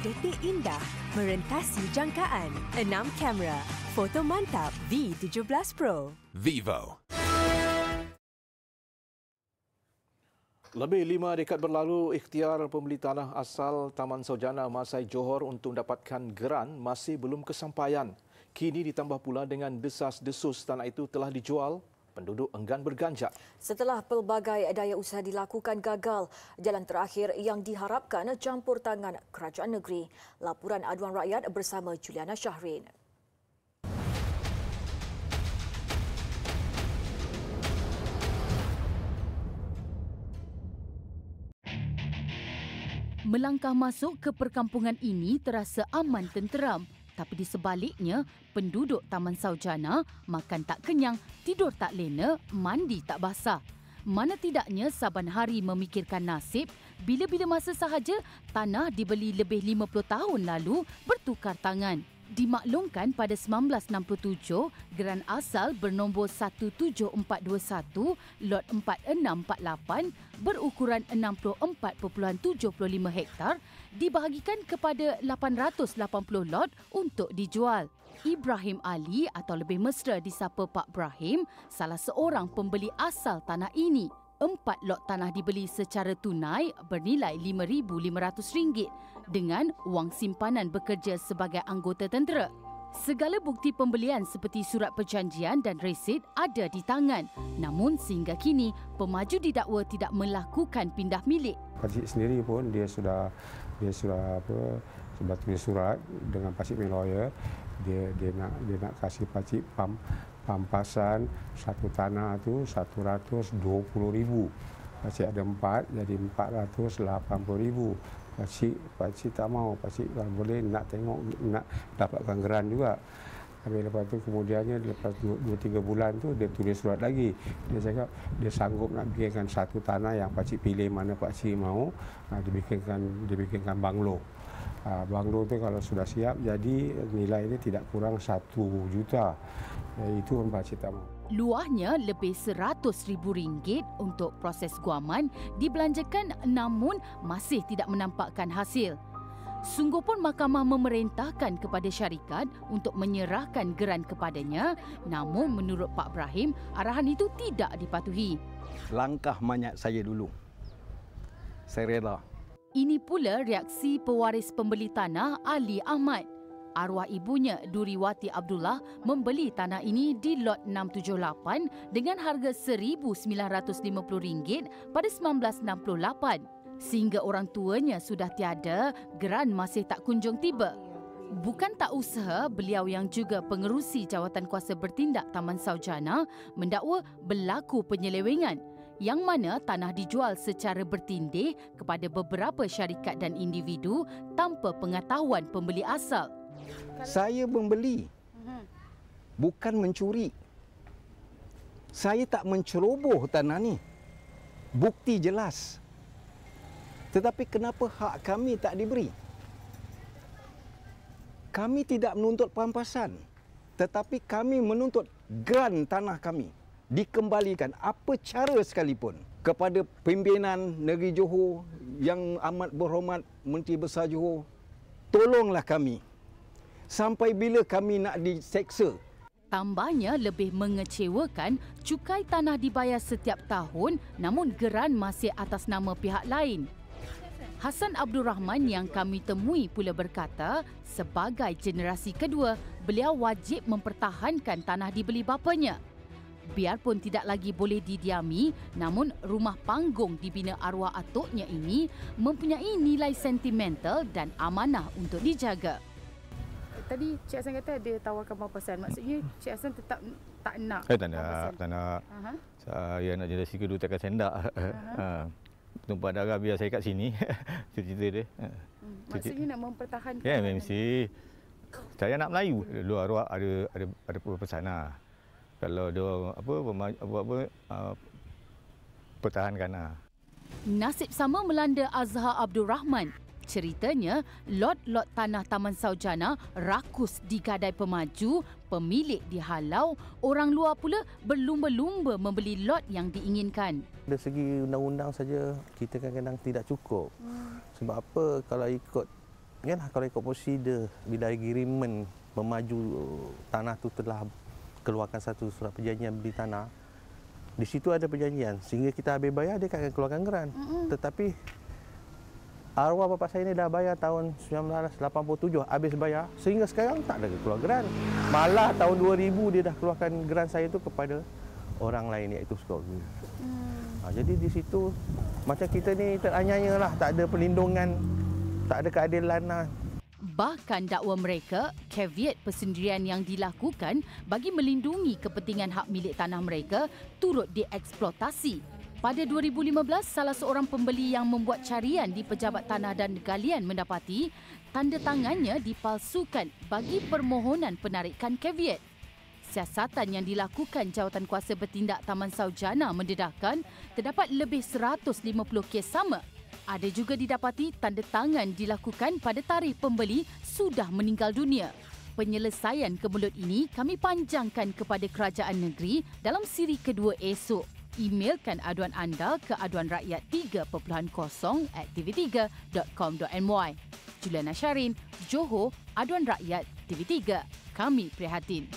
detik indah merentasi jangkaan. 6 kamera, foto mantap V17 Pro. Vivo. Lebih 5 dekad berlalu, ikhtiar pembeli tanah asal Taman Saujana Masai Johor untuk mendapatkan geran masih belum kesampaian. Kini ditambah pula dengan desas-desus tanah itu telah dijual, penduduk enggan berganjak. Setelah pelbagai daya usaha dilakukan gagal, jalan terakhir yang diharapkan campur tangan kerajaan negeri. Laporan aduan rakyat bersama Juliana Syahrin. Melangkah masuk ke perkampungan ini terasa aman tenteram. Tapi di sebaliknya, penduduk Taman Saujana makan tak kenyang, tidur tak lena, mandi tak basah. Mana tidaknya saban hari memikirkan nasib, bila-bila masa sahaja tanah dibeli lebih 50 tahun lalu bertukar tangan. Dimaklumkan pada 1967, geran asal bernombor 17421 lot 4648 berukuran 64.75 hektar dibahagikan kepada 880 lot untuk dijual. Ibrahim Ali atau lebih mesra disapa Pak Brahim, salah seorang pembeli asal tanah ini. 4 lot tanah dibeli secara tunai bernilai RM5,500 dengan wang simpanan bekerja sebagai anggota tentera. Segala bukti pembelian seperti surat perjanjian dan resit ada di tangan. Namun sehingga kini, pemaju didakwa tidak melakukan pindah milik. Pakcik sendiri pun dia sudah sebab tulis surat dengan pakcik main lawyer, dia nak kasih pakcik pampasan satu tanah tu 120,000. Pakcik ada 4 jadi 480,000. Pakcik tak mau, pakcik kalau boleh nak tengok, nak dapatkan geran juga. Habis lepas tu kemudiannya lepas 2-3 bulan tu dia tulis surat lagi. Dia cakap dia sanggup nak bikinkan satu tanah yang pakcik pilih mana pakcik mau, dibikinkan banglo. Banglo tu kalau sudah siap jadi nilainya tidak kurang 1 juta. Itu pun pakcik tak mau. Luahnya lebih RM100,000 untuk proses guaman dibelanjakan namun masih tidak menampakkan hasil. Sungguh pun mahkamah memerintahkan kepada syarikat untuk menyerahkan geran kepadanya, namun menurut Pak Brahim, arahan itu tidak dipatuhi. Langkah manyak saya dulu. Saya rela. Ini pula reaksi pewaris pembeli tanah Ali Ahmad. Arwah ibunya, Duriwati Abdullah, membeli tanah ini di lot 678 dengan harga RM1,950 pada 1968. Sehingga orang tuanya sudah tiada, geran masih tak kunjung tiba. Bukan tak usaha, beliau yang juga pengerusi jawatan kuasa bertindak Taman Saujana mendakwa berlaku penyelewengan yang mana tanah dijual secara bertindih kepada beberapa syarikat dan individu tanpa pengetahuan pembeli asal. Saya membeli, bukan mencuri. Saya tak menceroboh tanah ni. Bukti jelas. Tetapi kenapa hak kami tak diberi? Kami tidak menuntut pampasan, tetapi kami menuntut geran tanah kami dikembalikan apa cara sekalipun kepada pimpinan negeri Johor yang amat berhormat Menteri Besar Johor. Tolonglah kami. Sampai bila kami nak diseksa? Tambahnya lebih mengecewakan, cukai tanah dibayar setiap tahun namun geran masih atas nama pihak lain. Hassan Abdul Rahman yang kami temui pula berkata, sebagai generasi kedua, beliau wajib mempertahankan tanah dibeli bapanya. Biarpun tidak lagi boleh didiami, namun rumah panggung dibina arwah atuknya ini mempunyai nilai sentimental dan amanah untuk dijaga. Tadi Cik Hassan kata ada tawarkan pampasan. Maksudnya Cik Hassan tetap tak nak? Tak nak. Saya nak generasi kedua takkan sendak. Tumpah darah biar saya kat sini. Cerita dia. Maksudnya nak mempertahankan. Ya, mesti. Saya nak Melayu. Dulu arwah ada pesan lah. Kalau dia pertahankan lah. Nasib sama melanda Azhar Abdul Rahman. Ceritanya, lot-lot tanah Taman Saujana rakus di gadai pemaju, pemilik dihalau, orang luar pula berlumba-lumba membeli lot yang diinginkan. Dari segi undang-undang saja, kita kadang-kadang tidak cukup. Sebab apa, kalau ikut Kan kalau ikut prosedur bila agreement memaju tanah tu telah keluarkan satu surat perjanjian beli tanah, di situ ada perjanjian sehingga kita habis bayar dia akan keluarkan geran. Tetapi arwah bapa saya ni dah bayar tahun 1987 habis bayar sehingga sekarang tak ada keluar geran. Malah tahun 2000 dia dah keluarkan geran saya tu kepada orang lain iaitu Skogu. Jadi di situ macam kita ni teranyanya lah, tak ada perlindungan, tak ada keadilan lah. Bahkan dakwa mereka, caveat persendirian yang dilakukan bagi melindungi kepentingan hak milik tanah mereka turut dieksploitasi. Pada 2015, salah seorang pembeli yang membuat carian di Pejabat Tanah dan Galian mendapati tanda tangannya dipalsukan bagi permohonan penarikan caveat. Siasatan yang dilakukan Jawatankuasa Bertindak Taman Saujana mendedahkan terdapat lebih 150 kes sama. Ada juga didapati tanda tangan dilakukan pada tarikh pembeli sudah meninggal dunia. Penyelesaian kemelut ini kami panjangkan kepada kerajaan negeri dalam siri kedua esok. Emailkan aduan anda ke aduanrakyat3.0@tv3.com.my. Juliana Syarin, Johor, Aduan Rakyat TV3. Kami prihatin.